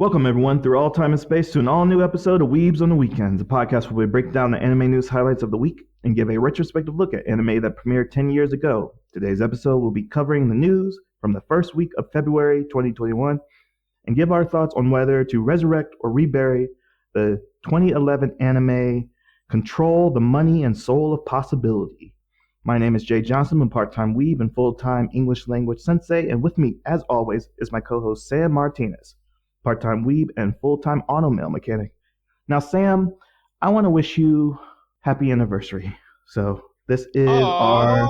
Welcome, everyone, through all time and space to an all new episode of Weebs on the Weekends, a podcast where we break down the anime news highlights of the week and give a retrospective look at anime that premiered 10 years ago. Today's episode will be covering the news from the first week of February 2021 and give our thoughts on whether to resurrect or rebury the 2011 anime Control the Money and Soul of Possibility. My name is Jay Johnson. I'm a part-time weeb and full-time English language sensei, and with me, as always, is my co-host Sam Martinez, part-time weeb and full-time automail mechanic. Now, Sam, I want to wish you happy anniversary. So this is our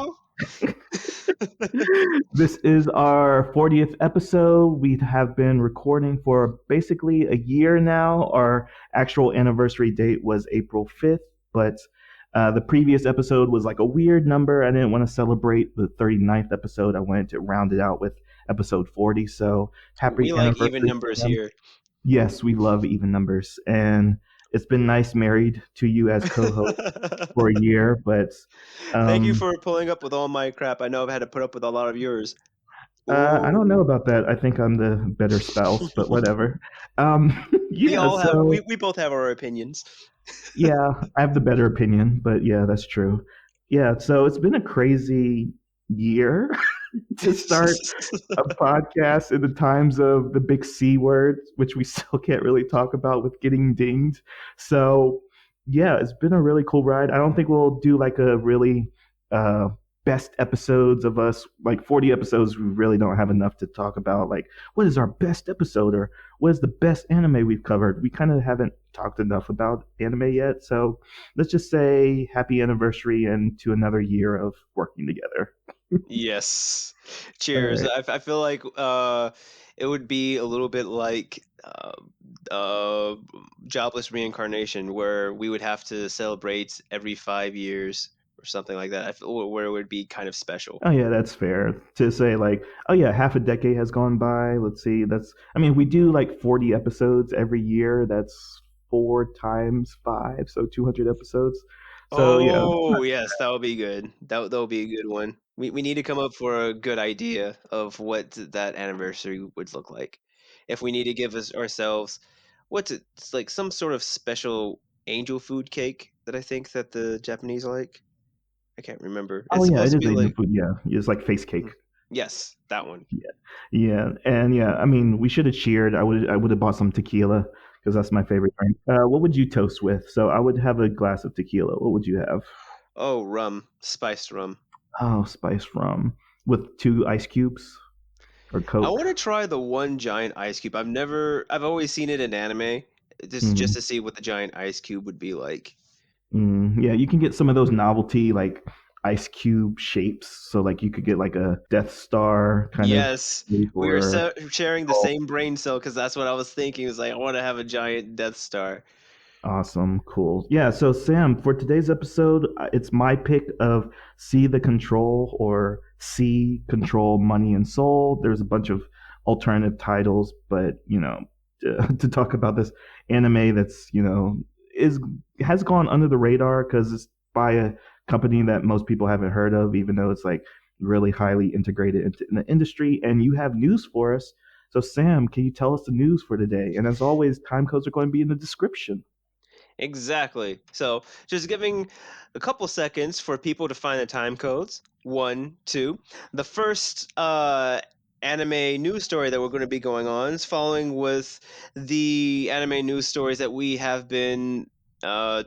this is our 40th episode. We have been recording for basically a year now. Our actual anniversary date was April 5th, but the previous episode was like a weird number. I didn't want to celebrate the 39th episode. I wanted to round it out with episode 40. So happy We anniversary. like even numbers here. Yes, we love even numbers. And it's been nice married to you as co-host for a year. But Thank you for pulling up with all my crap. I know I've had to put up with a lot of yours. I don't know about that. I think I'm the better spouse, but whatever. We both have our opinions. Yeah, I have the better opinion, but yeah, that's true. Yeah, so it's been a crazy year to start a podcast in the times of the big C word, which we still can't really talk about with getting dinged. So yeah, it's been a really cool ride. I don't think we'll do like a really best episodes of us, like 40 episodes. We really don't have enough to talk about like what is our best episode or what is the best anime we've covered. We kind of haven't talked enough about anime yet. So let's just say happy anniversary and to another year of working together. Yes. Cheers. Right. I feel like it would be a little bit like jobless reincarnation, where we would have to celebrate every 5 years or something like that. I feel where it would be kind of special. Oh yeah, that's fair to say. Like, oh yeah, half a decade has gone by. Let's see. I mean, we do like 40 episodes every year. That's 4 times 5, so 200 episodes. So yeah, Oh yes, that would be good. That would be a good one. We need to come up for a good idea of what that anniversary would look like. If we need to give us ourselves what's it? It's like some sort of special angel food cake that I think that the Japanese like. I can't remember. oh It's yeah, supposed it to is be Asian like food. Yeah, it's like face cake. yes, that one. Yeah, yeah, and yeah. I mean, we should have cheered. I would have bought some tequila because that's my favorite drink. What would you toast with? So I would have a glass of tequila. What would you have? Oh, rum, spiced rum. Oh, spiced rum with 2 ice cubes or I Coke. want to try the one giant ice cube. I've always seen it in anime, just Mm. to see what the giant ice cube would be like. Yeah, you can get some of those novelty like ice cube shapes. So like you could get like a Death Star kind of Yes, shape we are or sharing the oh, same brain cell because that's what I was thinking. Is like I want to have a giant Death Star. awesome, cool. Yeah, so Sam, for today's episode, it's my pick of See the Control or See Control Money and Soul. There's a bunch of alternative titles, but to talk about this anime that's is has gone under the radar because it's by a company that most people haven't heard of, even though it's like really highly integrated into in the industry. And you have news for us. So, Sam, can you tell us the news for today? And as always, time codes are going to be in the description. Exactly. So just giving a couple seconds for people to find the time codes. 1, 2. The first anime news story that we're going to be going on is following with the anime news stories that we have been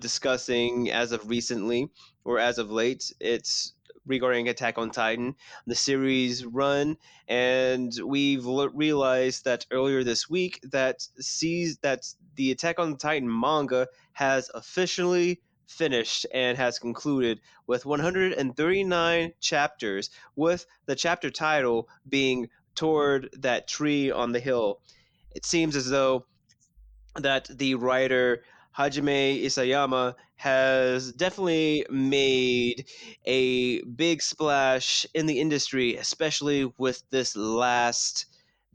discussing as of recently or as of late. It's regarding Attack on Titan, the series run, and we've realized that earlier this week that sees that the Attack on Titan manga has officially finished and has concluded with 139 chapters, with the chapter title being Toward That Tree on the Hill. It seems as though that the writer Hajime Isayama has definitely made a big splash in the industry, especially with this last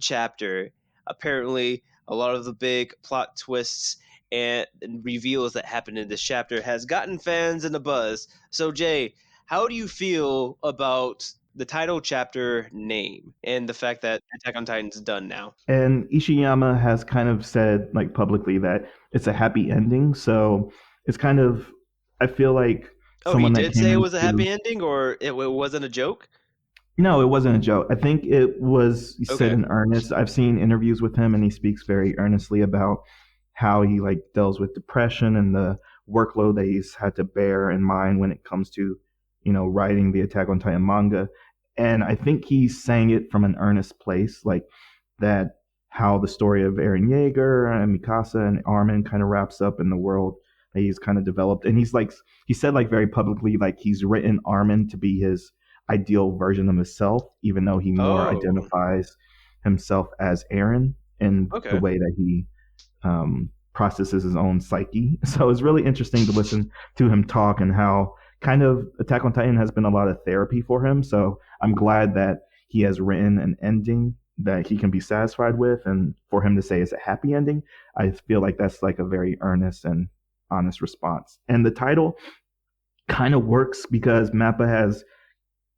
chapter. Apparently, a lot of the big plot twists and reveals that happened in this chapter has gotten fans in a buzz. So, Jay, how do you feel about the title chapter name and the fact that Attack on Titan's done now. And Ishiyama has kind of said like publicly that it's a happy ending. So it's kind of, I feel like Oh, he someone that did came say it was a into. happy ending, or it wasn't a joke? No, it wasn't a joke. I think it was said Okay. in earnest. I've seen interviews with him, and he speaks very earnestly about how he like deals with depression and the workload that he's had to bear in mind when it comes to, writing the Attack on Titan manga. And I think he's saying it from an earnest place, like that how the story of Eren Yeager and Mikasa and Armin kind of wraps up in the world that he's kind of developed. And he said like very publicly, like he's written Armin to be his ideal version of himself, even though he more Oh, identifies himself as Eren in the okay. way that he processes his own psyche. So it's really interesting to listen to him talk and how kind of Attack on Titan has been a lot of therapy for him. So I'm glad that he has written an ending that he can be satisfied with, and for him to say it's a happy ending, I feel like that's like a very earnest and honest response. And the title kind of works because Mappa has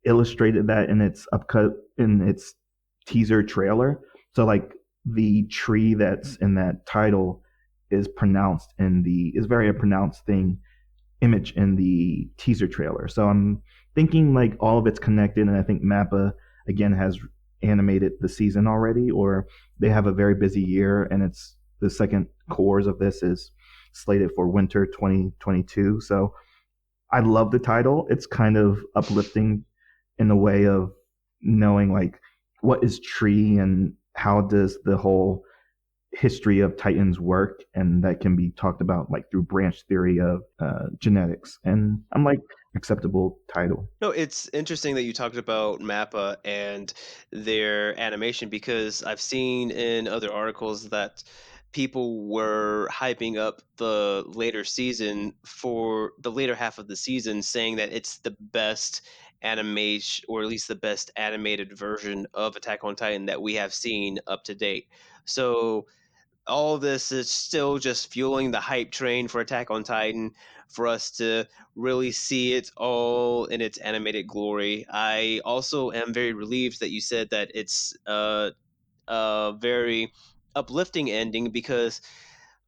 illustrated that in its upcut in its teaser trailer. So like the tree that's in that title is very a pronounced thing image in the teaser trailer. So I'm thinking like all of it's connected, and I think Mappa again has animated the season already, or they have a very busy year, and it's the second cores of this is slated for winter 2022. So I love the title. It's kind of uplifting in the way of knowing like what is tree and how does the whole history of Titans work, and that can be talked about like through branch theory of genetics. And I'm like, acceptable title. No, it's interesting that you talked about Mappa and their animation because I've seen in other articles that people were hyping up the later season for the later half of the season, saying that it's the best animation, or at least the best animated version of Attack on Titan that we have seen up to date. So all this is still just fueling the hype train for Attack on Titan for us to really see it all in its animated glory. I also am very relieved that you said that it's a very uplifting ending because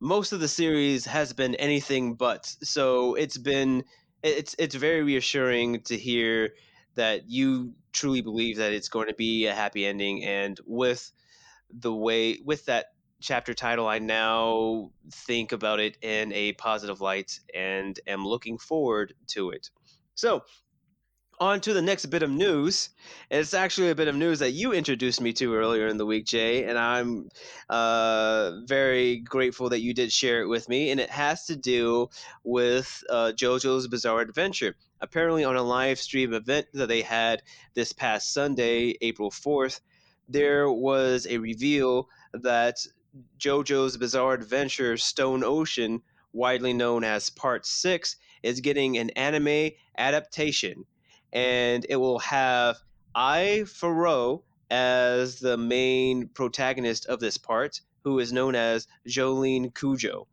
most of the series has been anything but. So it's very reassuring to hear that you truly believe that it's going to be a happy ending, and with that chapter title, I now think about it in a positive light and am looking forward to it. So, on to the next bit of news. It's actually a bit of news that you introduced me to earlier in the week, Jay, and I'm very grateful that you did share it with me. And it has to do with JoJo's Bizarre Adventure. Apparently, on a live stream event that they had this past Sunday, April 4th, there was a reveal that JoJo's Bizarre Adventure Stone Ocean, widely known as Part 6, is getting an anime adaptation, and it will have I. as the main protagonist of this part, who is known as Jolene Cujo.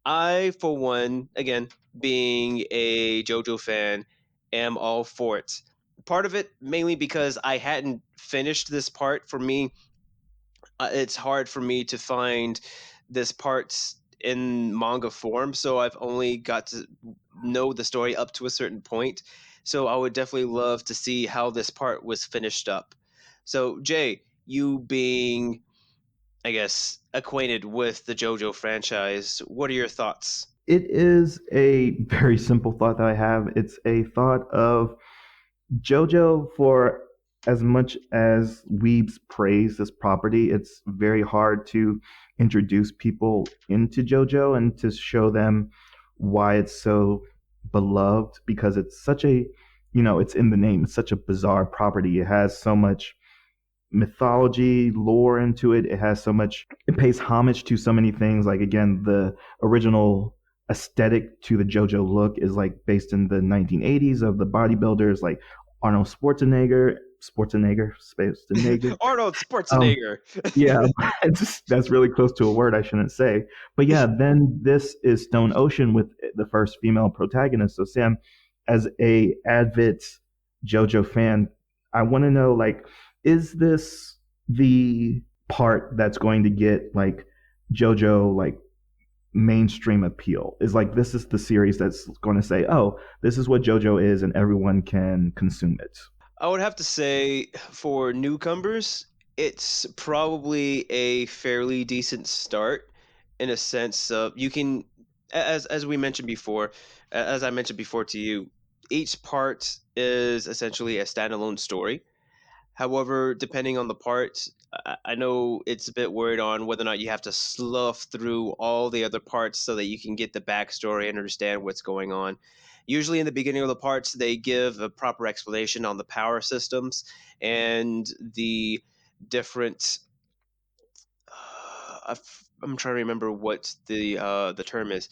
I, for one, again, being a JoJo fan, am all for it. Part of it mainly because I hadn't finished this part. For me, it's hard for me to find this part in manga form, so I've only got to know the story up to a certain point. So I would definitely love to see how this part was finished up. So Jay, you being, I guess, acquainted with the JoJo franchise, what are your thoughts? It is a very simple thought that I have. It's a thought of JoJo. For as much as Weebs praise this property, it's very hard to introduce people into JoJo and to show them why it's so beloved, because it's such a, it's in the name. It's such a bizarre property. It has so much mythology, lore into it. It has so much, it pays homage to so many things. Like, again, the original aesthetic to the JoJo look is like based in the 1980s of the bodybuilders like Arnold Schwarzenegger. Arnold Um, Schwarzenegger. yeah, that's really close to a word I shouldn't say. But yeah, then this is Stone Ocean with the first female protagonist. So Sam, as a avid JoJo fan, I want to know, like, is this the part that's going to get like JoJo like mainstream appeal? Is like this is the series that's going to say, oh, this is what JoJo is, and everyone can consume it. I would have to say for newcomers, it's probably a fairly decent start in a sense of you can, as we mentioned before, as I mentioned before to you, each part is essentially a standalone story. However, depending on the part, I know it's a bit worried on whether or not you have to slough through all the other parts so that you can get the backstory and understand what's going on. Usually, in the beginning of the parts, they give a proper explanation on the power systems and the different. I'm trying to remember what the term is,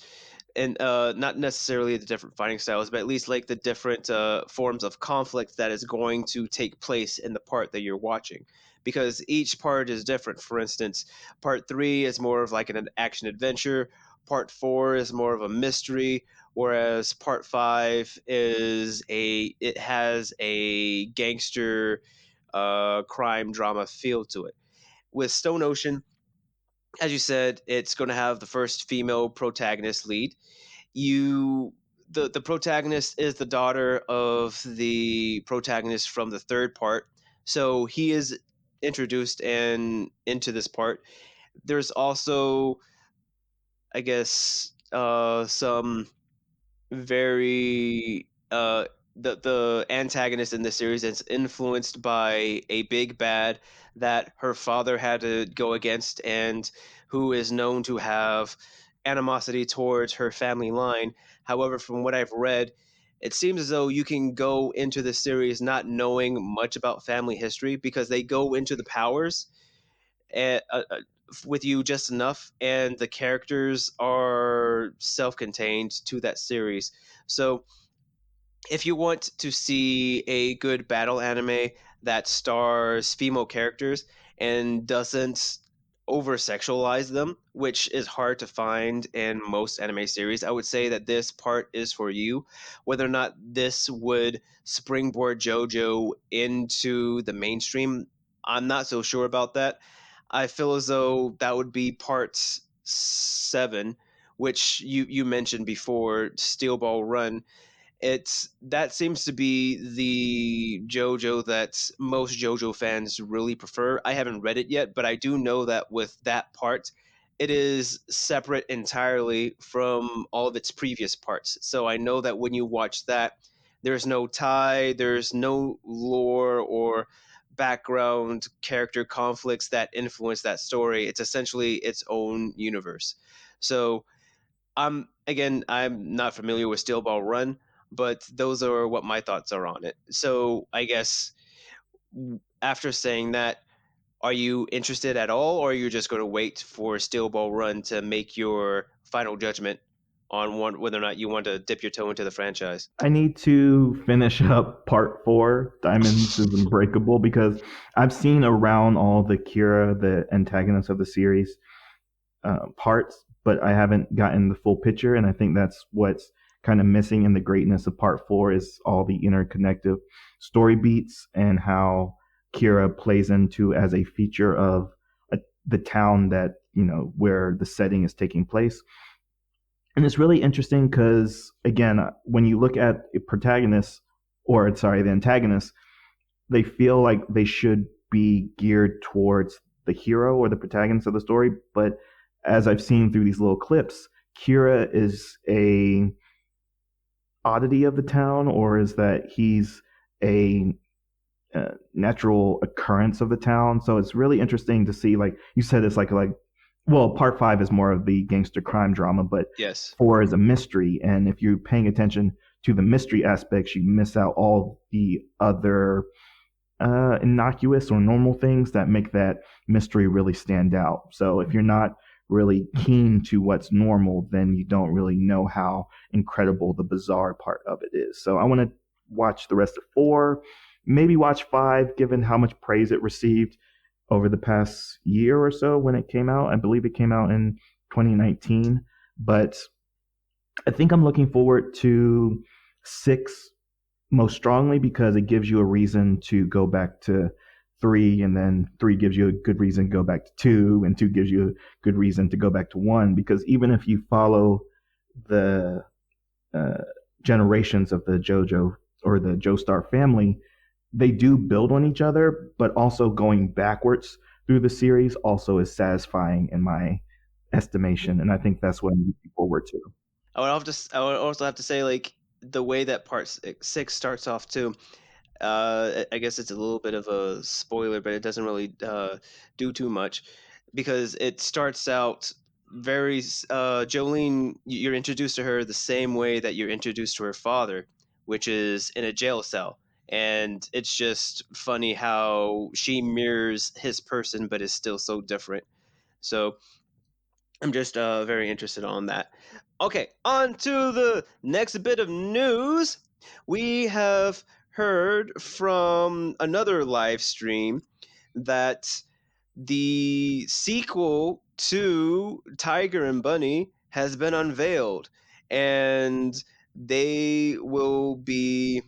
and not necessarily the different fighting styles, but at least like the different forms of conflict that is going to take place in the part that you're watching, because each part is different. For instance, part three is more of like an action adventure. Part four is more of a mystery, whereas part five is a it has a gangster crime drama feel to it. With Stone Ocean, as you said, it's going to have the first female protagonist lead. You the protagonist is the daughter of the protagonist from the third part, so he is introduced and into this part. There's also, I guess, some very the antagonist in this series is influenced by a big bad that her father had to go against, and who is known to have animosity towards her family line. However, from what I've read, it seems as though you can go into the series not knowing much about family history because they go into the powers and, with you just enough, and the characters are self-contained to that series. So if you want to see a good battle anime that stars female characters and doesn't over sexualize them, which is hard to find in most anime series, I would say that this part is for you. Whether or not this would springboard JoJo into the mainstream, I'm not so sure about that. I feel as though that would be part seven, which you mentioned before, Steel Ball Run. It's that seems to be the JoJo that most JoJo fans really prefer. I haven't read it yet, but I do know that with that part, it is separate entirely from all of its previous parts. So I know that when you watch that, there's no tie, there's no lore or background character conflicts that influence that story. It's essentially its own universe. So I'm not familiar with Steel Ball Run, but those are what my thoughts are on it. So I guess after saying that, are you interested at all, or are you just going to wait for Steel Ball Run to make your final judgment on whether or not you want to dip your toe into the franchise? I need to finish up part four, Diamonds is Unbreakable, because I've seen around all the Kira, the antagonist of the series, parts, but I haven't gotten the full picture, and I think that's what's kind of missing in the greatness of part four is all the interconnective story beats and how Kira plays into as a feature of the town that where the setting is taking place. And it's really interesting because again, when you look at a protagonist, or sorry, the antagonist, they feel like they should be geared towards the hero or the protagonist of the story. But as I've seen through these little clips, Kira is a oddity of the town, or is that he's a natural occurrence of the town. So it's really interesting to see. Like you said, it's like well, part five is more of the gangster crime drama, but Yes. four is a mystery. And if you're paying attention to the mystery aspects, you miss out all the other innocuous or normal things that make that mystery really stand out. So if you're not really keen to what's normal, then you don't really know how incredible the bizarre part of it is. So I want to watch the rest of four, maybe watch five, given how much praise it received over the past year or so when it came out. I believe it came out in 2019. But I think I'm looking forward to six, most strongly because it gives you a reason to go back to three, and then three gives you a good reason to go back to two, and two gives you a good reason to go back to one. Because even if you follow the uh, generations of the JoJo or the Joestar family, they do build on each other, but also going backwards through the series also is satisfying in my estimation, and I think that's what I'm looking forward to. I would also have to say, like, the way that six starts off too. I guess it's a little bit of a spoiler, but it doesn't really do too much because it starts out Jolene. You're introduced to her the same way that you're introduced to her father, which is in a jail cell. And it's just funny how she mirrors his person, but is still so different. So I'm just very interested on that. Okay, on to the next bit of news. We have heard from another live stream that the sequel to Tiger and Bunny has been unveiled, and they will be.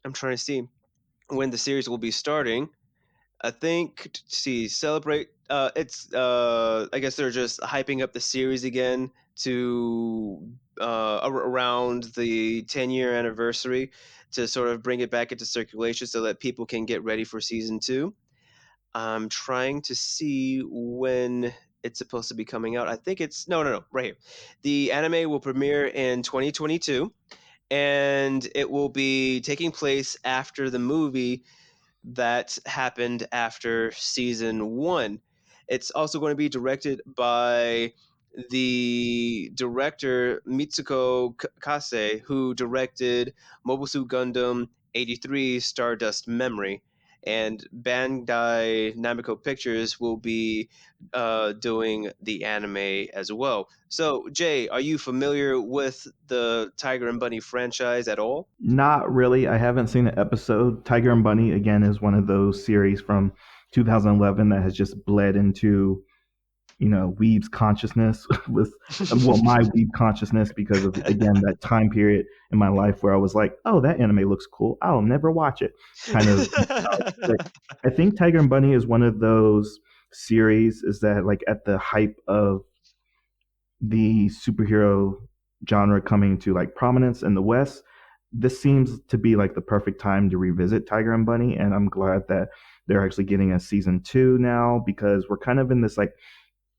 I'm trying to see when the series will be starting. I think see celebrate. It's I guess they're just hyping up the series again to around the 10-year anniversary to sort of bring it back into circulation so that people can get ready for season two. I'm trying to see when it's supposed to be coming out. I think it's no right here. The anime will premiere in 2022, and it will be taking place after the movie that happened after season one. It's also going to be directed by the director Mitsuko Kase, who directed Mobile Suit Gundam 83 Stardust Memory. And Bandai Namco Pictures will be doing the anime as well. So, Jay, are you familiar with the Tiger and Bunny franchise at all? Not really. I haven't seen an episode. Tiger and Bunny again is one of those series from 2011 that has just bled into Weeb's consciousness with well my Weeb consciousness because of again that time period in my life where I was like, oh, that anime looks cool. I'll never watch it. Kind of. But I think Tiger and Bunny is one of those series is that like at the hype of the superhero genre coming to like prominence in the West, this seems to be like the perfect time to revisit Tiger and Bunny, and I'm glad that they're actually getting a season two now because we're kind of in this like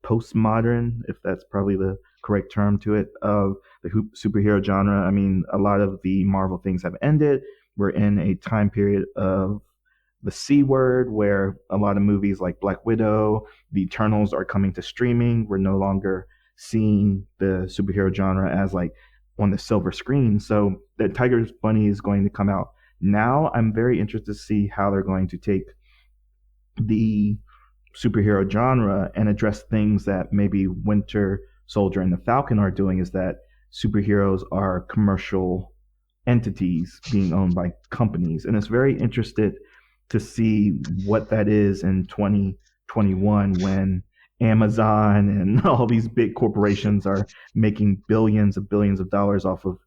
postmodern, if that's probably the correct term to it, of the superhero genre. I mean, a lot of the Marvel things have ended. We're in a time period of the C word, where a lot of movies like Black Widow, The Eternals are coming to streaming. We're no longer seeing the superhero genre as like on the silver screen. So that Tiger's Bunny is going to come out now. I'm very interested to see how they're going to take the superhero genre and address things that maybe Winter Soldier and the Falcon are doing, is that superheroes are commercial entities being owned by companies. And it's very interested to see what that is in 2021 when Amazon and all these big corporations are making billions of dollars off of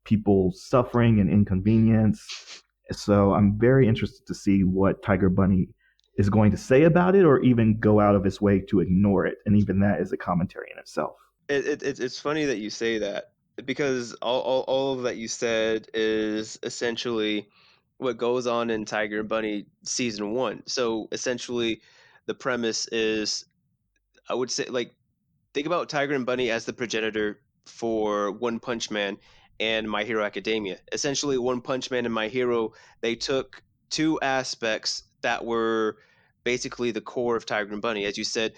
people suffering and inconvenience. So I'm very interested to see what Tiger Bunny is going to say about it or even go out of its way to ignore it. And even that is a commentary in itself. It's funny that you say that because all of that you said is essentially what goes on in Tiger and Bunny season one. So essentially, the premise is, I would say, like, think about Tiger and Bunny as the progenitor for One Punch Man and My Hero Academia. Essentially, One Punch Man and My Hero, they took two aspects that were basically the core of Tiger and Bunny. As you said,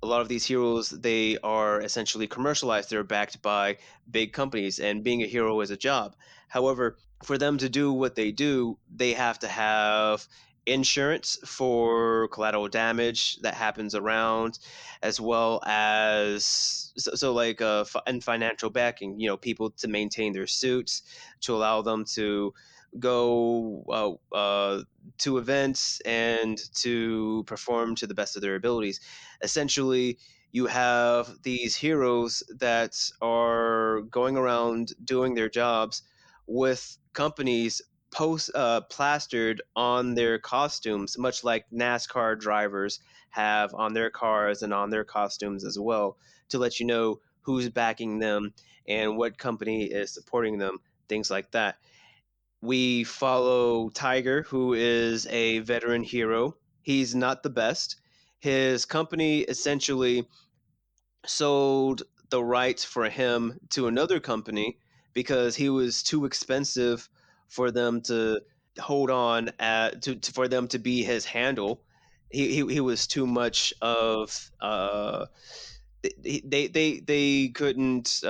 a lot of these heroes, they are essentially commercialized. They're backed by big companies, and being a hero is a job. However, for them to do what they do, they have to have insurance for collateral damage that happens around, as well as like and financial backing. People to maintain their suits, to allow them to go to events and to perform to the best of their abilities. Essentially, you have these heroes that are going around doing their jobs with companies plastered on their costumes, much like NASCAR drivers have on their cars and on their costumes as well, to let you know who's backing them and what company is supporting them, things like that. We follow Tiger, who is a veteran hero. He's not the best. His company essentially sold the rights for him to another company because he was too expensive for them to hold on for them to be his handle. He was too much of they couldn't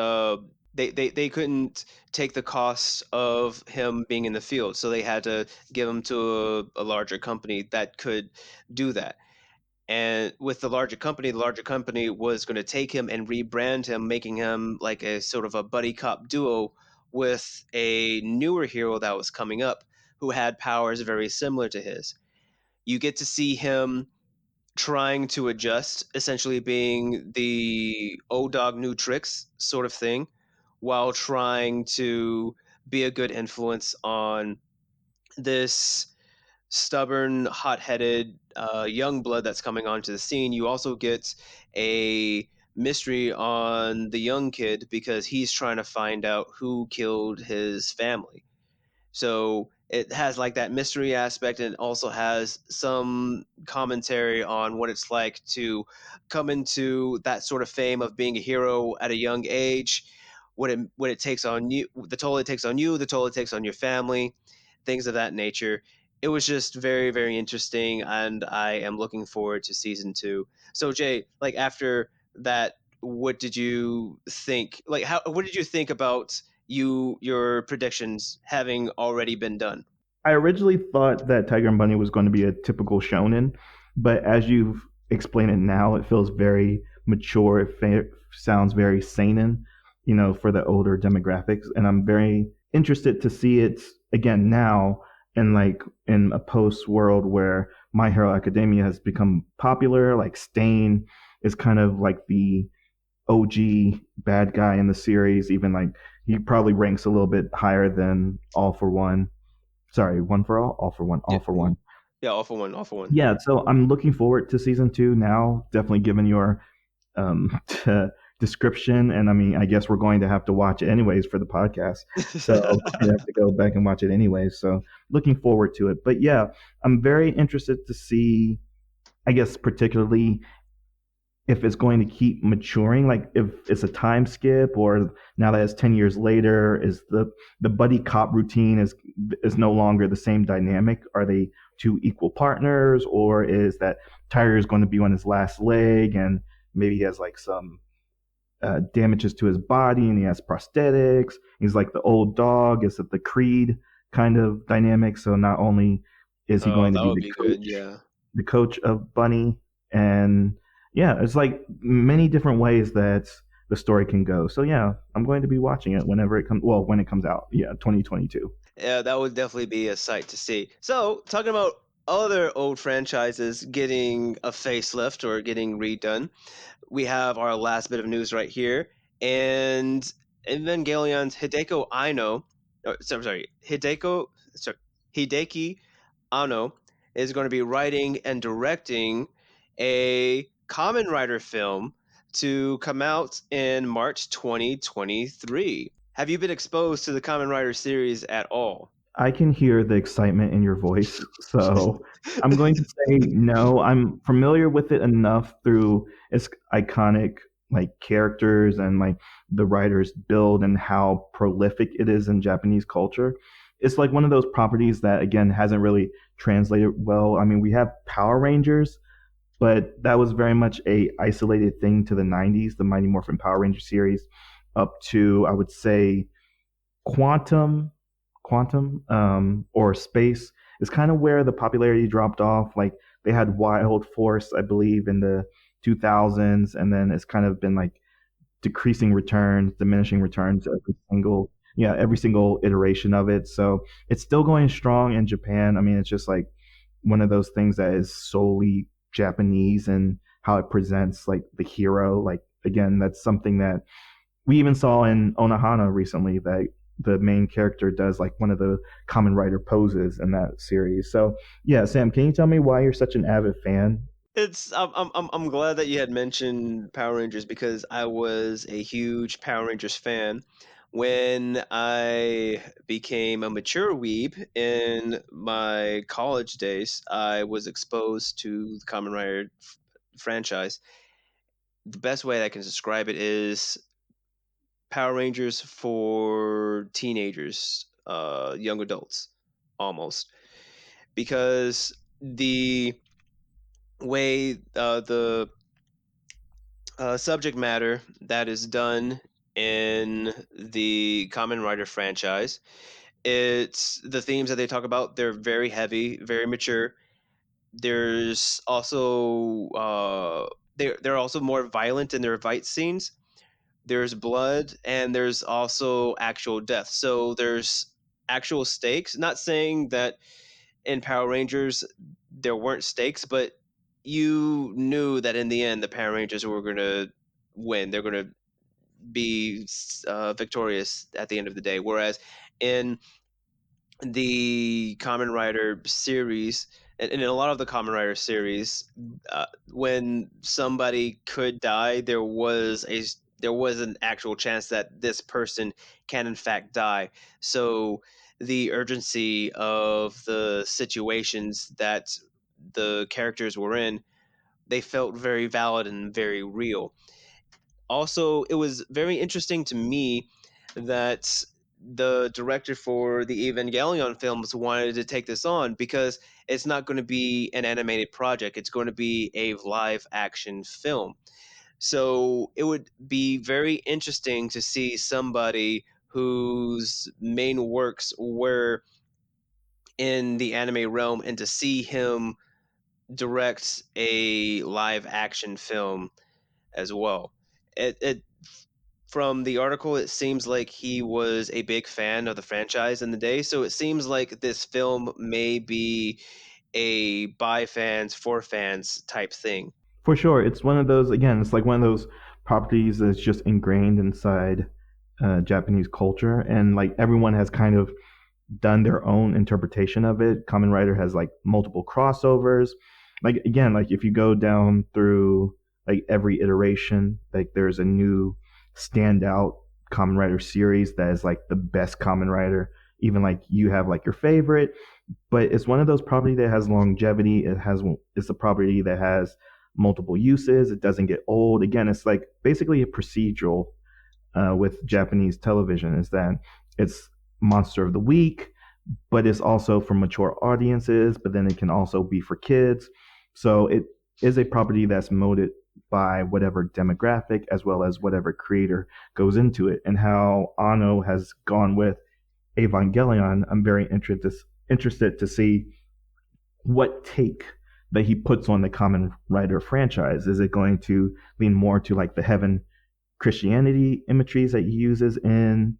they couldn't take the costs of him being in the field, so they had to give him to a larger company that could do that. And with the larger company was going to take him and rebrand him, making him like a sort of a buddy cop duo with a newer hero that was coming up who had powers very similar to his. You get to see him trying to adjust, essentially being the old dog new tricks sort of thing, while trying to be a good influence on this stubborn, hot-headed young blood that's coming onto the scene. You also get a mystery on the young kid because he's trying to find out who killed his family. So it has like that mystery aspect, and it also has some commentary on what it's like to come into that sort of fame of being a hero at a young age, what it takes on you, the toll it takes on you, the toll it takes on your family, things of that nature. It was just very, very interesting, and I am looking forward to season two. So Jay, like after that, what did you think? Like how what did you think about your predictions having already been done? I originally thought that Tiger and Bunny was going to be a typical shonen, but as you've explained it now, it feels very mature. Sounds very seinen, for the older demographics, and I'm very interested to see it again now in in a post world where My Hero Academia has become popular. Like Stain is kind of like the OG bad guy in the series. Even like he probably ranks a little bit higher than All for One. Sorry, One for All for One, Yeah, All for One. yeah, all for one, all for one. Yeah, so I'm looking forward to season two now. Definitely given your um, description, and I mean, I guess we're going to have to watch it anyways for the podcast. So I'm gonna have to go back and watch it anyways. So looking forward to it. But yeah, I'm very interested to see. I guess particularly if it's going to keep maturing, like if it's a time skip, or now that it's 10 years later, is the buddy cop routine is no longer the same dynamic? Are they two equal partners, or is that Tiger is going to be on his last leg and maybe he has like some damages to his body and he has prosthetics? He's like the old dog. Is it the Creed kind of dynamic? So not only is he Oh, going to that be would be good. Yeah. the coach of Bunny, and yeah, it's like many different ways that the story can go. So yeah, I'm going to be watching it whenever it comes. Well, when it comes out, yeah, 2022. Yeah, that would definitely be a sight to see. So, talking about other old franchises getting a facelift or getting redone, we have our last bit of news right here. And Evangelion's Hideko Aino, sorry, sorry, Hideki Anno is going to be writing and directing a Kamen Rider film to come out in March 2023. Have you been exposed to the Kamen Rider series at all? I can hear the excitement in your voice, so I'm going to say no. I'm familiar with it enough through its iconic like characters and like the writer's build and how prolific it is in Japanese culture. It's like one of those properties that again hasn't really translated well. I mean, we have Power Rangers, but that was very much a isolated thing to the 90s, the Mighty Morphin Power Ranger series, up to I would say Quantum, or Space is kind of where the popularity dropped off. Like they had Wild Force, I believe, in the 2000s, and then it's kind of been like decreasing returns, diminishing returns every single iteration of it. So it's still going strong in Japan. I mean, it's just like one of those things that is solely Japanese and how it presents like the hero. Like again, that's something that we even saw in Onohana recently, that the main character does like one of the Common Rider poses in that series. So yeah, Sam, can you tell me why you're such an avid fan? It's I'm glad that you had mentioned Power Rangers because I was a huge Power Rangers fan. When I became a mature weeb in my college days, I was exposed to the Kamen Rider franchise. The best way I can describe it is Power Rangers for teenagers, young adults, almost, because the way the subject matter that is done in the Kamen Rider franchise. It's the themes that they talk about. They're very heavy, very mature. There's also they're also more violent in their fight scenes. There's blood and there's also actual death. So there's actual stakes. Not saying that in Power Rangers there weren't stakes, but you knew that in the end the Power Rangers were going to win. They're going to be victorious at the end of the day. Whereas in the Kamen Rider series, and in a lot of the Kamen Rider series, when somebody could die, there was an actual chance that this person can in fact die. So the urgency of the situations that the characters were in, they felt very valid and very real. Also, it was very interesting to me that the director for the Evangelion films wanted to take this on because it's not going to be an animated project, it's going to be a live action film. So it would be very interesting to see somebody whose main works were in the anime realm and to see him direct a live action film as well. It From the article, it seems like he was a big fan of the franchise in the day, so it seems like this film may be a by fans for fans type thing. For sure, it's one of those. Again, it's like one of those properties that's just ingrained inside Japanese culture, and like everyone has kind of done their own interpretation of it. Kamen Rider has like multiple crossovers. Like again, like if you go down through like every iteration, like there's a new standout Kamen Rider series that is like the best Kamen Rider. Even like you have like your favorite, but it's one of those property that has longevity. It's a property that has multiple uses. It doesn't get old. Again, it's like basically a procedural with Japanese television. Is that it's monster of the week, but it's also for mature audiences. But then it can also be for kids. So it is a property that's molded by whatever demographic as well as whatever creator goes into it. And how Ano has gone with Evangelion, I'm very interested to see what take that he puts on the Kamen Rider franchise. Is it going to lean more to like the heaven Christianity imageries that he uses in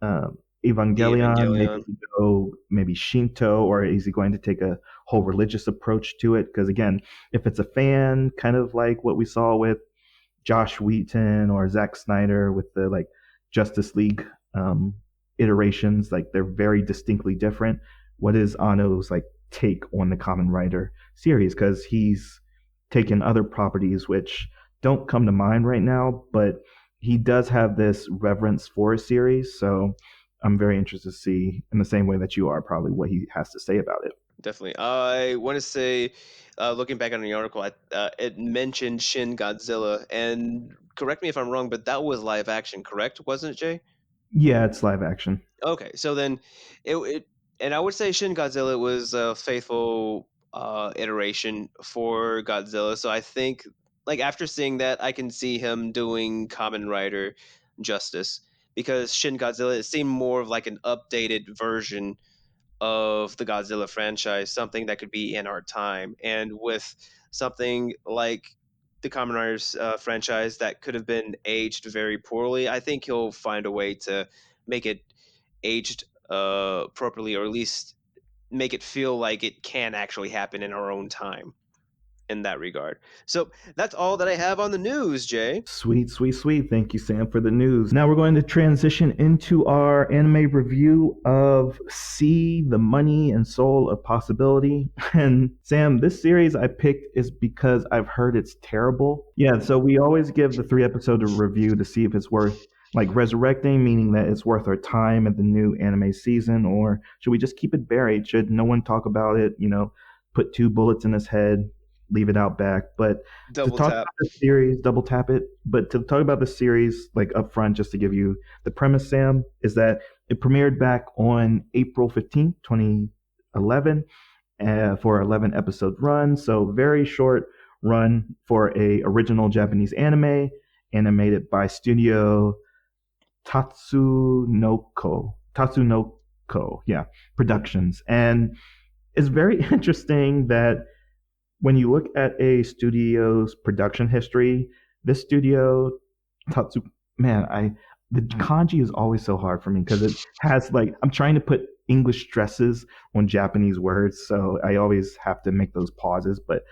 The Evangelion? Maybe Evangelion. he go maybe Shinto, or is he going to take a whole religious approach to it? Because again, if it's a fan, kind of like what we saw with Josh Wheaton or Zack Snyder with the like Justice League um, iterations. Like they're very distinctly different. What is Ano's like take on the Common Rider series? Because he's taken other properties which don't come to mind right now, but he does have this reverence for a series. So I'm very interested to see, in the same way that you are, probably what he has to say about it. Definitely. I want to say, looking back on the article, it mentioned Shin Godzilla, and correct me if I'm wrong, but that was live action, correct? Wasn't it, Jay? Yeah, it's live action. Okay, so then and I would say Shin Godzilla was a faithful iteration for Godzilla. So I think, like after seeing that, I can see him doing Kamen Rider justice because Shin Godzilla it seemed more of like an updated version of the Godzilla franchise, something that could be in our time, and with something like the Kamen Riders franchise that could have been aged very poorly, I think he'll find a way to make it aged properly, or at least make it feel like it can actually happen in our own time. in that regard. So that's all that I have on the news, Jay. Sweet, sweet, sweet. Thank you, Sam, for the news. Now we're going to transition into our anime review of See the Money and Soul of Possibility. And Sam, this series I picked is because I've heard it's terrible. Yeah, so we always give the 3 episode review to see if it's worth like resurrecting, meaning that it's worth our time at the new anime season, or should we just keep it buried? Should no one talk about it? Put 2 bullets in his head, leave it out back. But to Double talk tap. about the series, double tap it. But to talk about the series, like up front, just to give you the premise, Sam, is that it premiered back on April 15th, 2011, for an 11 episode run. So very short run for a original Japanese anime, animated by Studio Tatsunoko, yeah, Productions. And it's very interesting that when you look at a studio's production history, this studio, Tatsu, man, the kanji is always so hard for me because it has like I'm trying to put English stresses on Japanese words, so I always have to make those pauses. But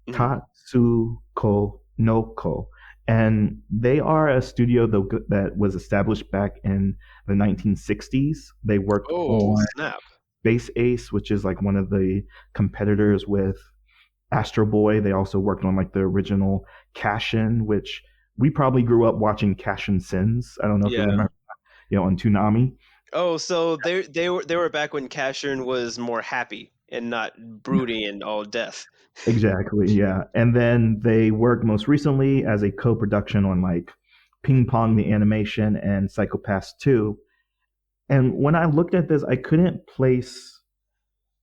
Mhm. Tatsuko Noko, and they are a studio that was established back in the 1960s. They worked Oh, on snap. Space Ace, which is like one of the competitors with Astro Boy. They also worked on like the original Cashin, which we probably grew up watching Cashin Sins. I don't know if you Yeah. remember, on Toonami. Oh, so they were back when Cashin was more happy and not brooding and all death. Exactly, yeah. And then they worked most recently as a co-production on like Ping Pong the Animation and Psychopaths 2. And when I looked at this, I couldn't place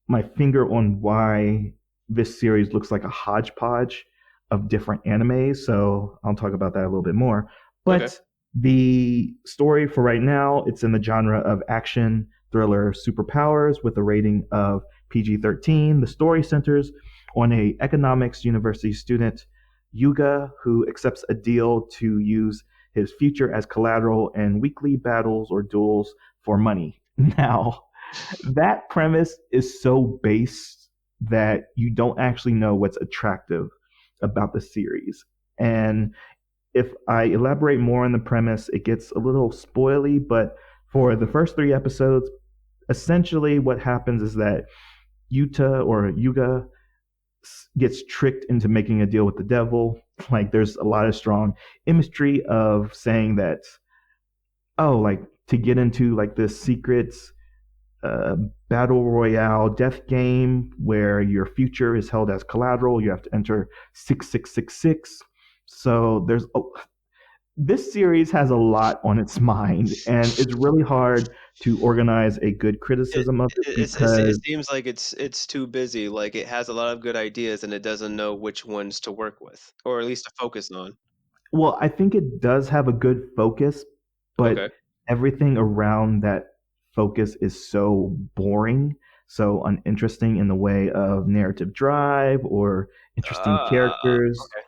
my finger on why this series looks like a hodgepodge of different animes. So I'll talk about that a little bit more. Okay. But the story for right now, it's in the genre of action, thriller, superpowers with a rating of PG-13. The story centers on a economics university student, Yuga, who accepts a deal to use his future as collateral in weekly battles or duels for money. Now, that premise is so base that you don't actually know what's attractive about the series. And if I elaborate more on the premise, it gets a little spoily, but for the first 3 episodes, essentially what happens is that Yuga gets tricked into making a deal with the devil. Like there's a lot of strong imagery of saying that, oh, like to get into like this secret uh, battle royale death game where your future is held as collateral. You have to enter 6666. So this series has a lot on its mind, and it's really hard to organize a good It criticism of it it because, seems like it's too busy. Like it has a lot of good ideas and it doesn't know which ones to work with, or at least to focus on. well, I think it does have a good focus, but Okay. everything around that focus is so boring, so uninteresting in the way of narrative drive or interesting characters. Okay.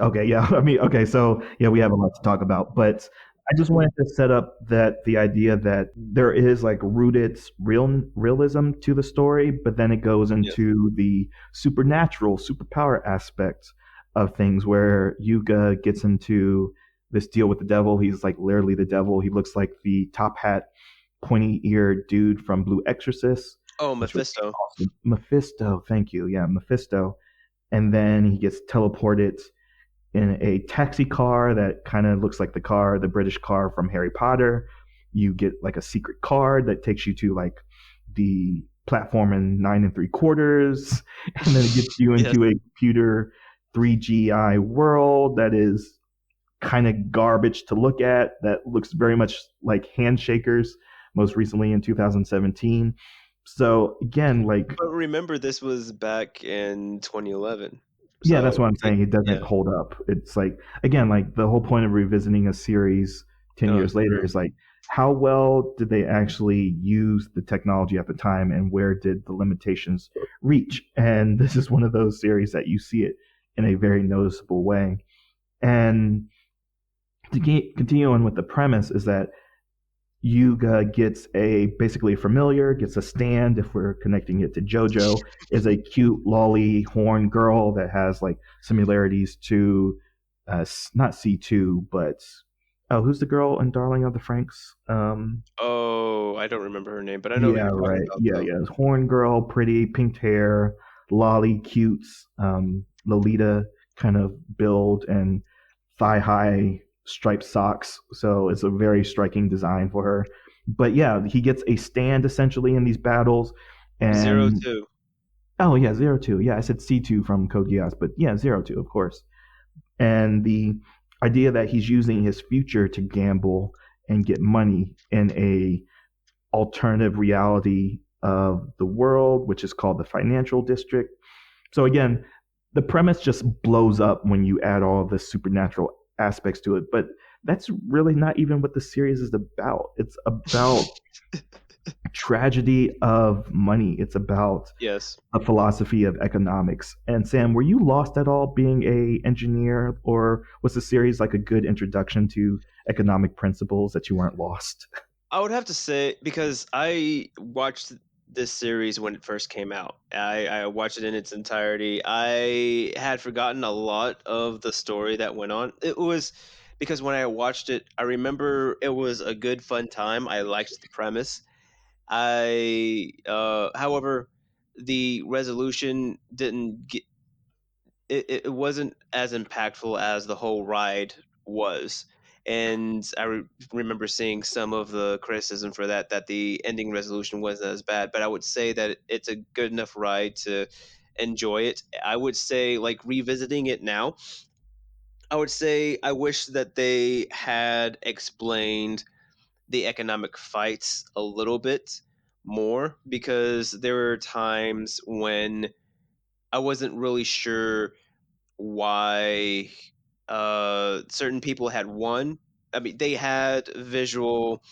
Okay, yeah. I mean, okay, so yeah, we have a lot to talk about, but I just wanted to set up that the idea that there is like rooted realism to the story, but then it goes Yes. into the supernatural, superpower aspects of things where Yuga gets into this deal with the devil. He's like literally the devil. He looks like the top hat, pointy eared dude from Blue Exorcist, Oh, which was Mephisto. awesome. Mephisto, thank you. Yeah, Mephisto. And then he gets teleported in a taxi car that kind of looks like the British car from Harry Potter. You get like a secret card that takes you to like the platform in 9 3/4, and then it gets you Yes. into a computer 3GI world that is kind of garbage to look at. That looks very much like Handshakers, most recently in 2017. So again, like But remember, this was back in 2011. yeah, that's So, what I'm like, saying. It doesn't yeah. hold up. It's like again, like the whole point of revisiting a series 10 years later True. is like how well did they actually use the technology at the time, and where did the limitations reach? And this is one of those series that you see it in a very noticeable way. And to continue on with the premise is that Yuga gets a basically a familiar, gets a stand. If we're connecting it to JoJo, is a cute lolly horn girl that has like similarities to not C2, but oh, who's the girl in Darling of the Franks? Oh, I don't remember her name, but I know who Yeah, you're talking right. about Yeah, though. yeah. Horn girl, pretty, pink hair, lolly, cute, Lolita kind of build and thigh high striped socks. So it's a very striking design for her. But yeah, he gets a stand essentially in these battles. Zero And two. oh yeah, 02. Yeah, I said C2 from Code Geass, but yeah, 02, of course. And the idea that he's using his future to gamble and get money in a alternative reality of the world, which is called the financial district. So again, the premise just blows up when you add all of the supernatural aspects to it. But that's really not even what the series is about. It's about tragedy of money. It's about Yes. a philosophy of economics. And Sam, were you lost at all being a engineer, or was the series like a good introduction to economic principles that you weren't lost? I would have to say because I watched this series when it first came out. I watched it in its entirety. I had forgotten a lot of the story that went on. It was because when I watched it, I remember it was a good fun time. I liked the premise. However, the resolution didn't get it wasn't as impactful as the whole ride was. And remember seeing some of the criticism for that, that the ending resolution wasn't as bad. But I would say that it's a good enough ride to enjoy it. I would say, like, revisiting it now, I would say I wish that they had explained the economic fights a little bit more, because there were times when I wasn't really sure why certain people had won. I mean, they had visual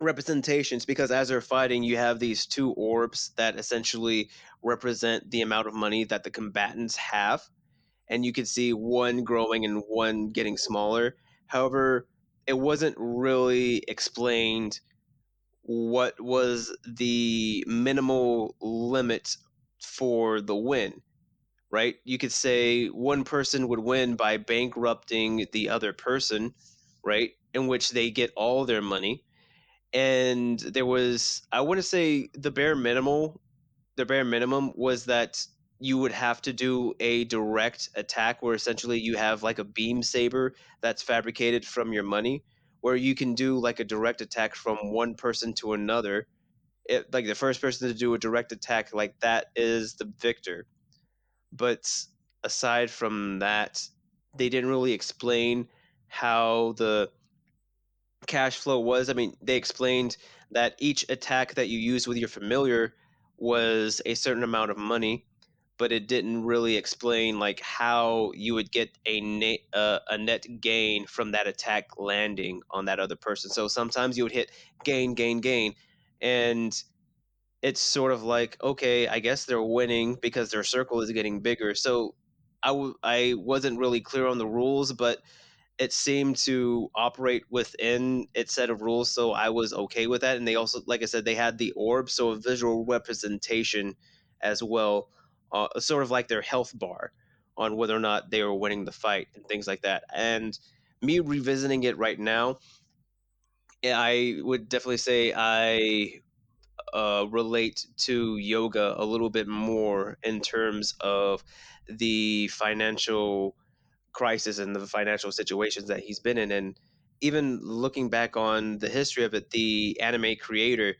representations because as they're fighting, you have these two orbs that essentially represent the amount of money that the combatants have, and you could see one growing and one getting smaller. However, it wasn't really explained what was the minimal limit for the win, right? You could say one person would win by bankrupting the other person, right? In which they get all their money. And there was, I want to say, the bare minimum was that you would have to do a direct attack where essentially you have like a beam saber that's fabricated from your money, where you can do like a direct attack from one person to another. Like the first person to do a direct attack like that is the victor. But aside from that, they didn't really explain how the cash flow was. I mean, they explained that each attack that you use with your familiar was a certain amount of money, but it didn't really explain like how you would get a net gain from that attack landing on that other person. So sometimes you would hit gain, gain, gain, and it's sort of like, okay, I guess they're winning because their circle is getting bigger. So I wasn't really clear on the rules, but it seemed to operate within its set of rules, so I was okay with that. And they also, like I said, they had the orb, so a visual representation as well, sort of like their health bar on whether or not they were winning the fight and things like that. And me revisiting it right now, yeah, I would definitely say I relate to yoga a little bit more in terms of the financial crisis and the financial situations that he's been in. And even looking back on the history of it, the anime creator,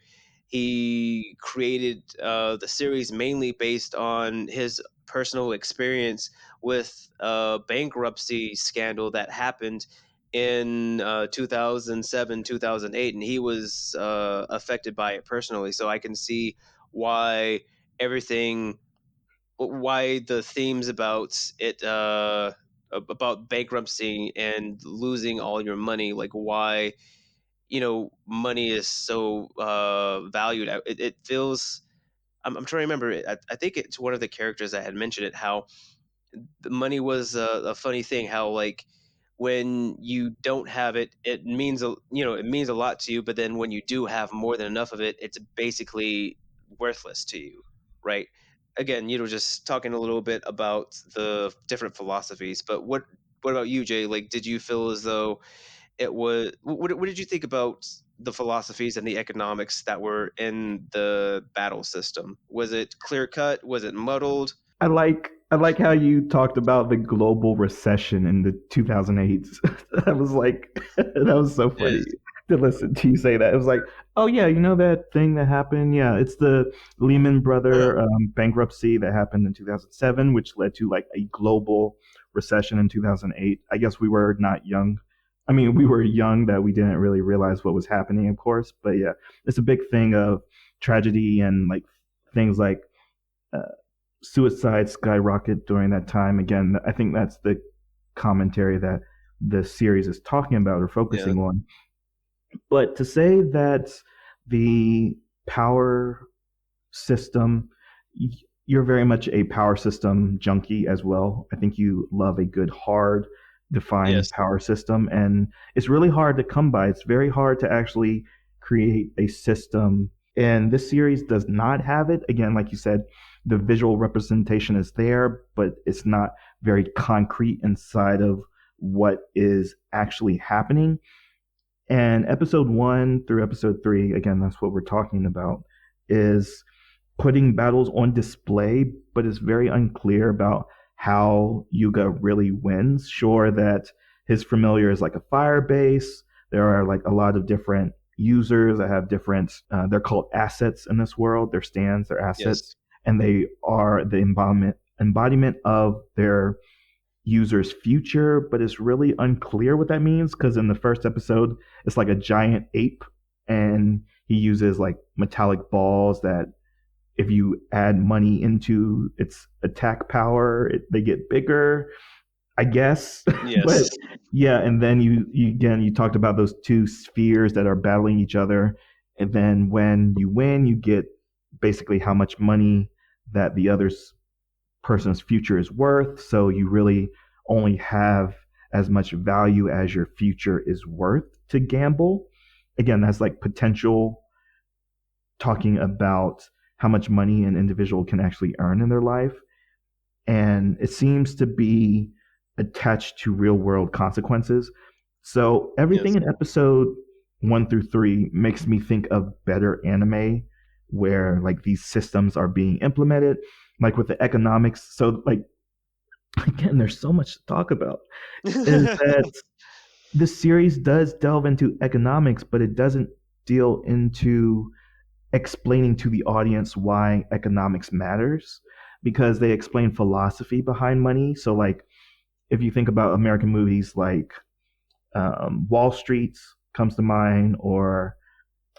he created the series mainly based on his personal experience with a bankruptcy scandal that happened in 2007, 2008, and he was affected by it personally. So I can see why everything why the themes about it about bankruptcy and losing all your money, like why money is so valued. It feels, I'm trying to remember it. I think it's one of the characters that had mentioned it, how the money was a funny thing, how like when you don't have it, it means it means a lot to you. But then when you do have more than enough of it, it's basically worthless to you, right? Again, just talking a little bit about the different philosophies. But what about you, Jay? Like, did you feel as though it was what did you think about the philosophies and the economics that were in the battle system? Was it clear cut? Was it muddled? I like how you talked about the global recession in the 2008s. That was like that was so funny Is to listen to you say that. It was like, oh yeah, you know that thing that happened? Yeah, it's the Lehman uh, Brother bankruptcy that happened in 2007, which led to like a global recession in 2008. I guess we were not young. I mean, we were young that we didn't really realize what was happening, of course. But yeah, it's a big thing of tragedy and like things like uh, suicide skyrocket during that time. Again, I think that's the commentary that the series is talking about or yeah, focusing on. But to say that the power system, you're very much a power system junkie as well. I think you love a good, hard, defined yes, power system, and it's really hard to come by. It's very hard to actually create a system, and this series does not have it. Again, like you said, the visual representation is there, but it's not very concrete inside of what is actually happening. And episode 1 through episode 3, again, that's what we're talking about, is putting battles on display, but it's very unclear about how Yuga really wins. Sure that his familiar is like a fire base. There are like a lot of different users that have different, they're called assets in this world. They're stands, they're yes, assets, and they are the embodiment of their user's future, but it's really unclear what that means because in the first episode, it's like a giant ape and he uses like metallic balls that if you add money into its attack power, they get bigger, I guess. But yes, yeah, and then you again you talked about those two spheres that are battling each other, and then when you win, you get basically how much money that the other's person's future is worth. So you really only have as much value as your future is worth to gamble. Again, that's like potential, talking about how much money an individual can actually earn in their life. And it seems to be attached to real world consequences. So everything yes, in episode 1 through 3 makes me think of better anime where like these systems are being implemented, like with the economics. So like again, there's so much to talk about. Is that this series does delve into economics, but it doesn't deal into explaining to the audience why economics matters because they explain philosophy behind money. So, like, if you think about American movies like Wall Street comes to mind, or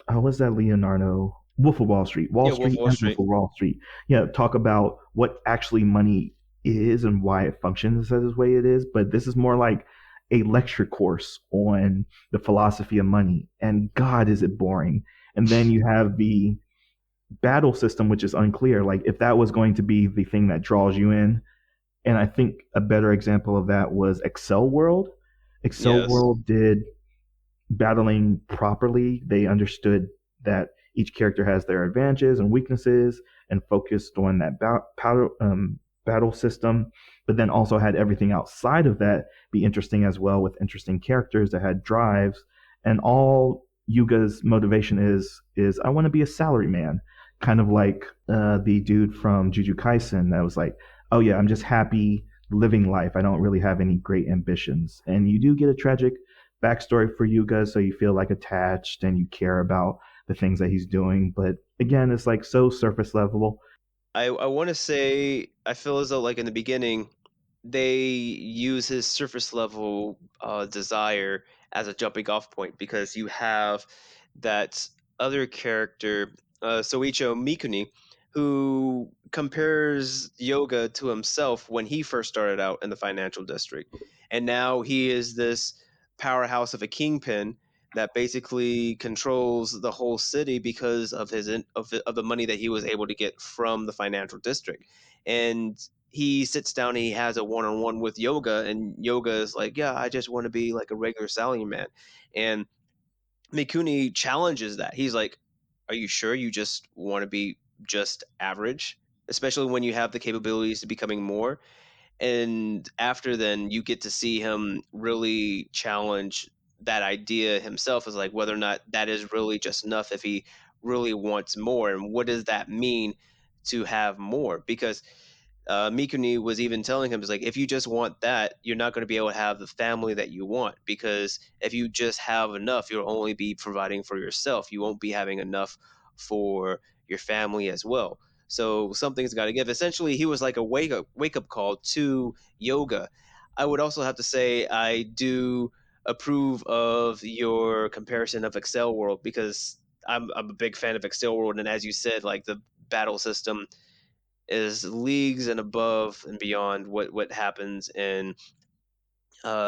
was that Leonardo? Wolf of Wall Street, Wall yeah. Wolf of Street, Wall and Wolf Street. of Wall Street. Yeah, talk about what actually money is and why it functions as the way it is. But this is more like a lecture course on the philosophy of money. And God, is it boring. And then you have the battle system, which is unclear. Like if that was going to be the thing that draws you in. And I think a better example of that was Excel World. Excel Yes, World did battling properly. They understood that each character has their advantages and weaknesses and focused on that battle system, but then also had everything outside of that be interesting as well with interesting characters that had drives. And all Yuga's motivation is I want to be a salary man, kind of like the dude from Juju Kaisen that was like, oh yeah, I'm just happy living life. I don't really have any great ambitions. And you do get a tragic backstory for Yuga, so you feel like attached and you care about the things that he's doing. But again, it's like so surface level. I want to say I feel as though like in the beginning they use his surface level desire as a jumping off point because you have that other character, Soicho Mikuni, who compares yoga to himself when he first started out in the financial district. And now he is this powerhouse of a kingpin that basically controls the whole city because of of the money that he was able to get from the financial district. And he sits down and he has a one-on-one with Yoga, and Yoga is like, yeah, I just want to be like a regular salaryman. And Mikuni challenges that. He's like, are you sure you just want to be just average, especially when you have the capabilities to becoming more? And after then, you get to see him really challenge that idea himself, as like whether or not that is really just enough, if he really wants more, and what does that mean to have more? Because Mikuni was even telling him, "Is like, if you just want that, you're not going to be able to have the family that you want. Because if you just have enough, you'll only be providing for yourself. You won't be having enough for your family as well. So something's got to give." Essentially, he was like a wake up call to Yoga. I would also have to say I do approve of your comparison of Excel World, because I'm a big fan of Excel World, and as you said, like the battle system is leagues and above and beyond what happens in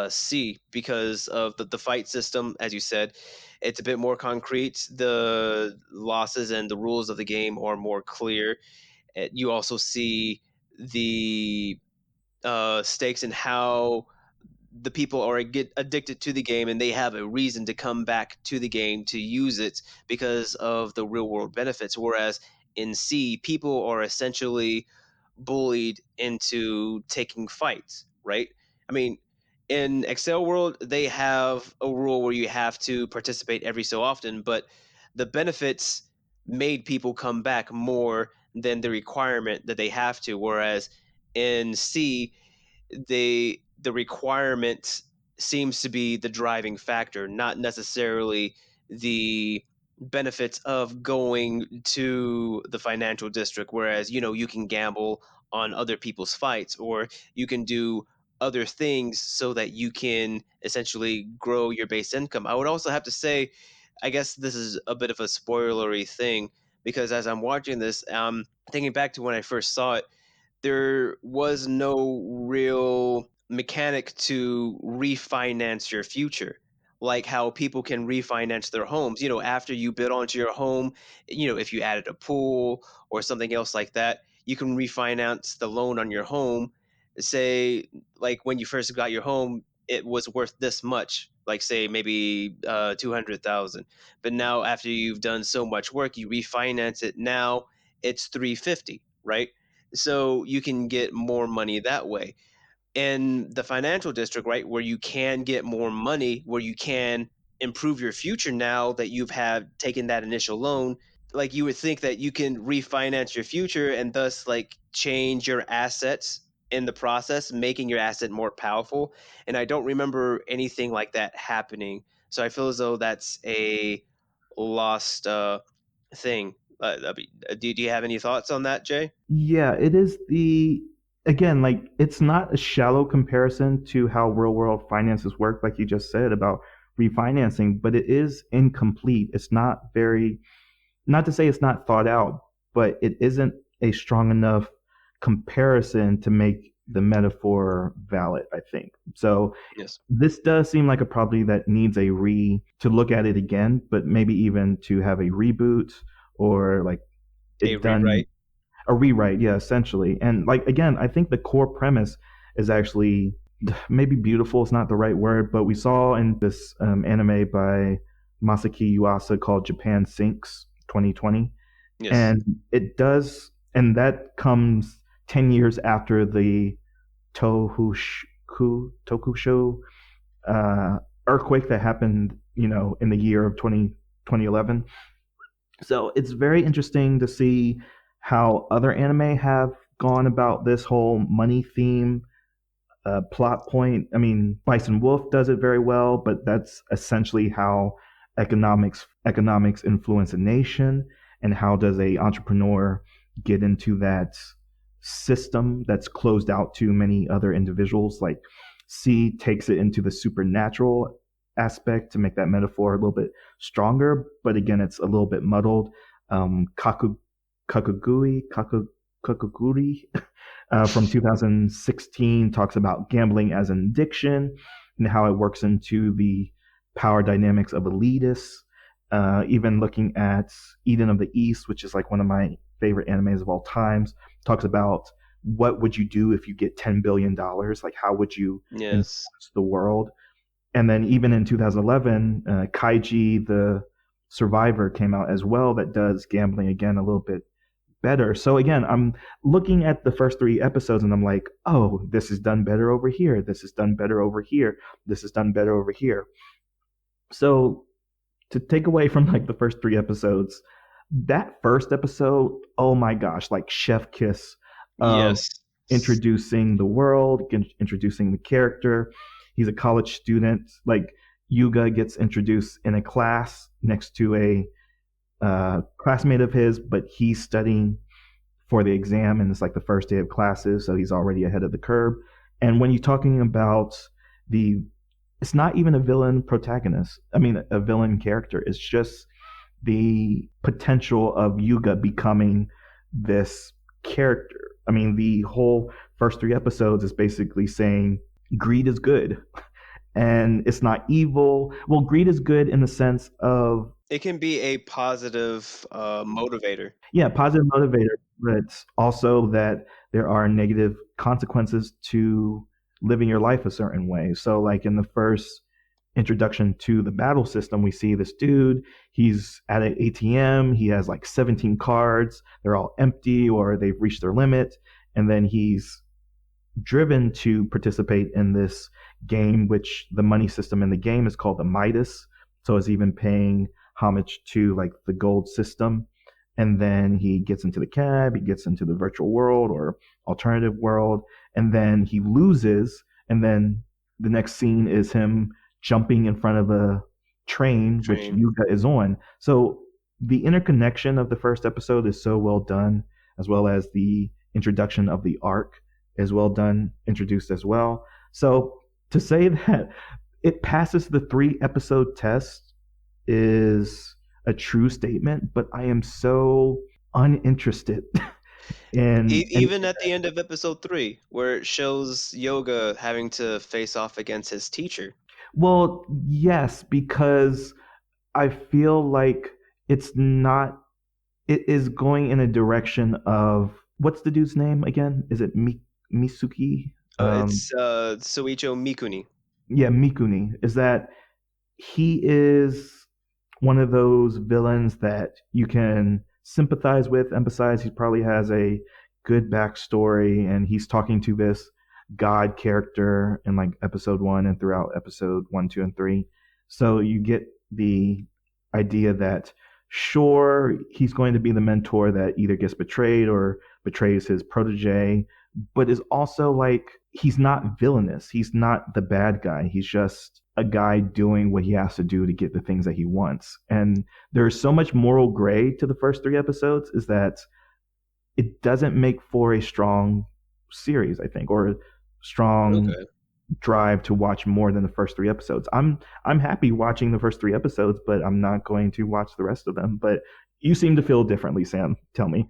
C, because of the fight system. As you said, it's a bit more concrete. The losses and the rules of the game are more clear. You also see the stakes and how the people are get addicted to the game, and they have a reason to come back to the game to use it because of the real world benefits. Whereas in C, people are essentially bullied into taking fights, right? I mean, in Excel World, they have a rule where you have to participate every so often, but the benefits made people come back more than the requirement that they have to. Whereas in C, the requirement seems to be the driving factor, not necessarily the benefits of going to the financial district. Whereas, you can gamble on other people's fights, or you can do other things so that you can essentially grow your base income. I would also have to say, I guess this is a bit of a spoilery thing, because as I'm watching this, thinking back to when I first saw it, there was no real mechanic to refinance your future, like how people can refinance their homes. After you bid onto your home, if you added a pool or something else like that, you can refinance the loan on your home. Say, like when you first got your home, it was worth this much, like say maybe 200,000, but now after you've done so much work, you refinance it. Now it's 350, right? So you can get more money that way. In the financial district, right, where you can get more money, where you can improve your future now that you've had taken that initial loan, like you would think that you can refinance your future and thus like change your assets in the process, making your asset more powerful. And I don't remember anything like that happening. So I feel as though that's a lost thing. I mean, do you have any thoughts on that, Jay? Yeah, it is again, like it's not a shallow comparison to how real world finances work, like you just said about refinancing, but it is incomplete. It's not very, not to say it's not thought out, but it isn't a strong enough comparison to make the metaphor valid, I think. So Yes. this does seem like a property that needs to look at it again, but maybe even to have a reboot or like A it done rewrite. a rewrite, yeah, essentially. And like again, I think the core premise is actually maybe beautiful. It's not the right word, but we saw in this anime by Masaki Yuasa called Japan Sinks 2020, Yes. and it does, and that comes 10 years after the Tokusho earthquake that happened, in the year of 2011. So it's very interesting to see how other anime have gone about this whole money theme plot point. I mean, Bison Wolf does it very well, but that's essentially how economics influence a nation, and how does a entrepreneur get into that system that's closed out to many other individuals. Like C takes it into the supernatural aspect to make that metaphor a little bit stronger, but again, it's a little bit muddled. Kakuguri from 2016 talks about gambling as an addiction and how it works into the power dynamics of elitists. Even looking at Eden of the East, which is like one of my favorite animes of all times, talks about what would you do if you get $10 billion? Like, how would you Yes. influence the world? And then even in 2011, Kaiji the Survivor came out as well, that does gambling again a little bit better. So again, I'm looking at the first three episodes and I'm like, oh, this is done better over here. This is done better over here. This is done better over here. So to take away from like the first three episodes, that first episode, oh my gosh, like chef kiss of Yes. introducing the world, introducing the character. He's a college student. Like Yuga gets introduced in a class next to a classmate of his, but he's studying for the exam, and it's like the first day of classes, so he's already ahead of the curve. And when you're talking about the, it's not even a villain protagonist. I mean, a villain character. It's just the potential of Yuga becoming this character. I mean, the whole first three episodes is basically saying greed is good and it's not evil. Well, greed is good in the sense of, It can be a positive motivator. yeah, positive motivator, but also that there are negative consequences to living your life a certain way. So, like in the first introduction to the battle system, we see this dude. He's at an ATM. He has like 17 cards. They're all empty or they've reached their limit. And then he's driven to participate in this game, which the money system in the game is called the Midas. So it's even paying homage to like the gold system. And then he gets into the cab, he gets into the virtual world or alternative world, and then he loses. And then the next scene is him jumping in front of a train, which Train. Yuga is on. So the interconnection of the first episode is so well done, as well as the introduction of the arc is well done, introduced as well. So to say that it passes the 3 episode test is a true statement, but I am so uninterested in Even at the end of episode 3, where it shows Yoga having to face off against his teacher. well, yes, because I feel like it's not, it is going in a direction of, what's the dude's name again? Is it Misuki? It's Soicho Mikuni. Yeah, Mikuni. Is that he is one of those villains that you can sympathize with, empathize. He probably has a good backstory, and he's talking to this god character in like episode 1 and throughout episode 1, 2, and 3. So you get the idea that sure, he's going to be the mentor that either gets betrayed or betrays his protege, but is also like, he's not villainous. He's not the bad guy. He's just a guy doing what he has to do to get the things that he wants. And there's so much moral gray to the first 3 episodes, is that it doesn't make for a strong series, I think, or a strong Okay. drive to watch more than the first 3 episodes. I'm happy watching the first 3 episodes, but I'm not going to watch the rest of them. But you seem to feel differently, Sam. Tell me.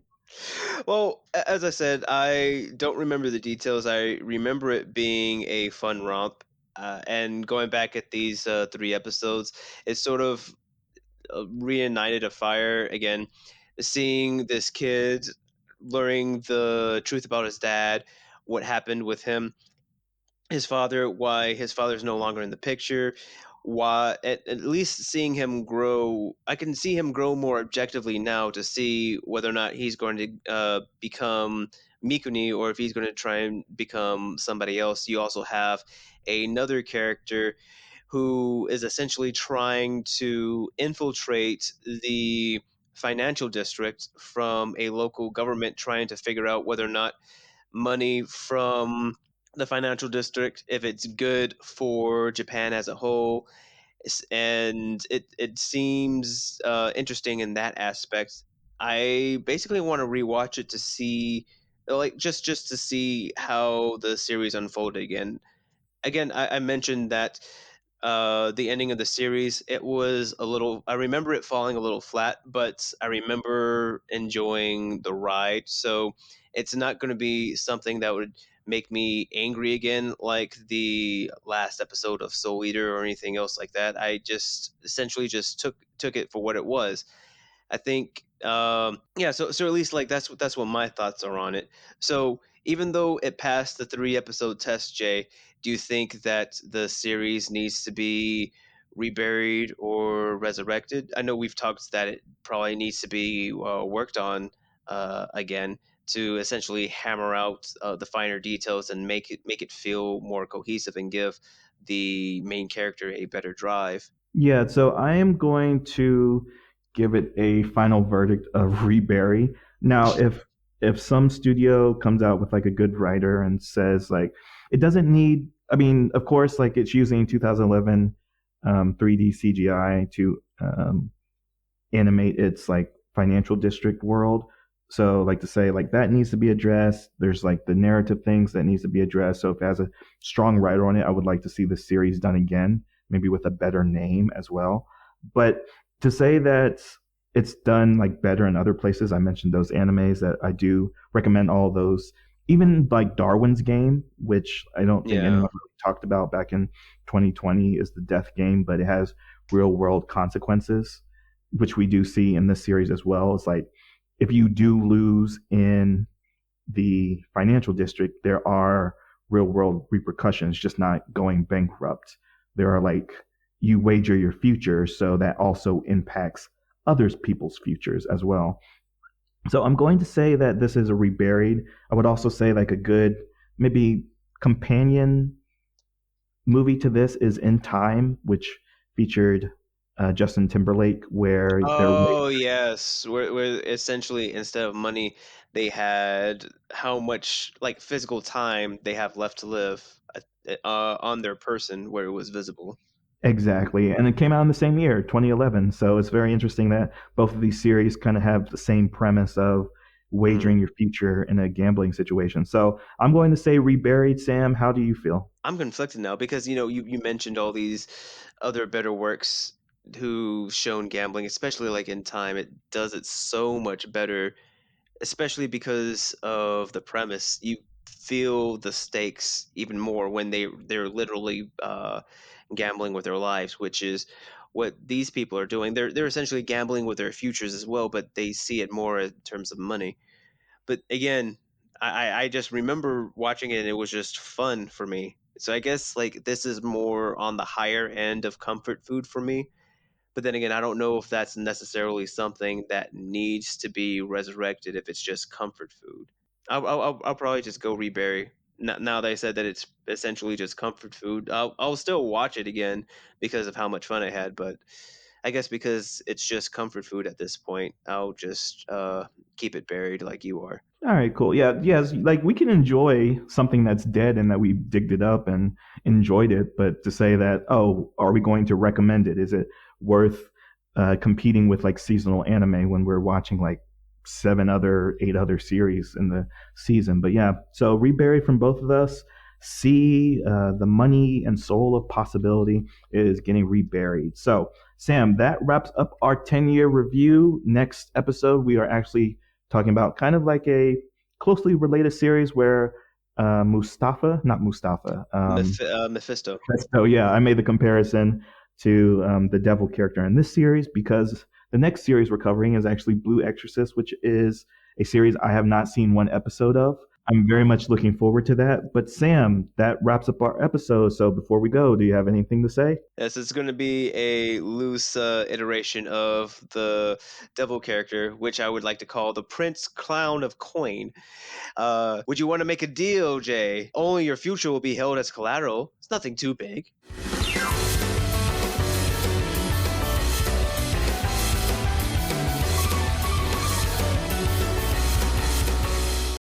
Well, as I said, I don't remember the details. I remember it being a fun romp. And going back at these 3 episodes, it sort of reignited a fire again. Seeing this kid learning the truth about his dad, what happened with him, his father, why his father's no longer in the picture, why at least seeing him grow. I can see him grow more objectively now to see whether or not he's going to become Mikuni or if he's going to try and become somebody else. You also have another character who is essentially trying to infiltrate the financial district from a local government, trying to figure out whether or not money from the financial district, if it's good for Japan as a whole. And it seems interesting in that aspect. I basically want to rewatch it to see, like, just to see how the series unfolded again. I mentioned that the ending of the series, it was a little. I remember it falling a little flat, but I remember enjoying the ride. So it's not going to be something that would make me angry again, like the last episode of Soul Eater or anything else like that. I just essentially just took it for what it was. I think Yeah, so at least like that's what my thoughts are on it. So even though it passed the 3 episode test, Jay, do you think that the series needs to be reburied or resurrected? I know we've talked that it probably needs to be worked on again to essentially hammer out the finer details and make it feel more cohesive and give the main character a better drive. Yeah, so I am going to give it a final verdict of rebury. Now, if some studio comes out with like a good writer and says like it doesn't need, I mean, of course, like it's using 2011 3D CGI to animate its like financial district world. So like to say like that needs to be addressed. There's like the narrative things that needs to be addressed. So if it has a strong writer on it, I would like to see the series done again, maybe with a better name as well. But to say that it's done like better in other places, I mentioned those animes that I do recommend all those. Even like Darwin's Game, which I don't think Yeah. anyone really talked about back in 2020, is the death game, but it has real world consequences, which we do see in this series as well. It's like if you do lose in the financial district, there are real world repercussions, just not going bankrupt. There are like you wager your future, so that also impacts others people's futures as well. So I'm going to say that this is a reburied. I would also say like a good maybe companion movie to this is In Time, which featured Justin Timberlake, where they're Oh yes, where essentially instead of money, they had how much like physical time they have left to live on their person where it was visible. exactly, and it came out in the same year, 2011. So it's very interesting that both of these series kind of have the same premise of Mhm. wagering your future in a gambling situation. So I'm going to say reburied. Sam, how do you feel? I'm conflicted now because you mentioned all these other better works who shown gambling, especially like in time. It does it so much better, especially because of the premise. You feel the stakes even more when they're literally gambling with their lives, which is what these people are doing. They're essentially gambling with their futures as well, but they see it more in terms of money. But again, I just remember watching it and it was just fun for me. So I guess like this is more on the higher end of comfort food for me. But then again, I don't know if that's necessarily something that needs to be resurrected if it's just comfort food. I'll probably just go rebury. Now that I said that it's essentially just comfort food, I'll still watch it again because of how much fun I had. But I guess because it's just comfort food at this point, I'll just keep it buried like you are. All right, cool. Yeah, yes, like we can enjoy something that's dead and that we digged it up and enjoyed it, but to say that, oh, are we going to recommend it? Is it worth competing with like seasonal anime when we're watching like 8 other series in the season? But yeah, so rebury from both of us. See, the money and soul of possibility is getting reburied. So, Sam, that wraps up our 10-year review. Next episode, we are actually talking about kind of like a closely related series where Mustafa, not Mustafa, Mephisto. so yeah, I made the comparison to the devil character in this series because the next series we're covering is actually Blue Exorcist, which is a series I have not seen one episode of. I'm very much looking forward to that. But Sam, that wraps up our episode. So before we go, do you have anything to say? Yes, it's going to be a loose iteration of the devil character, which I would like to call the Prince Clown of Coin. Would you want to make a deal, Jay? Only your future will be held as collateral. It's nothing too big.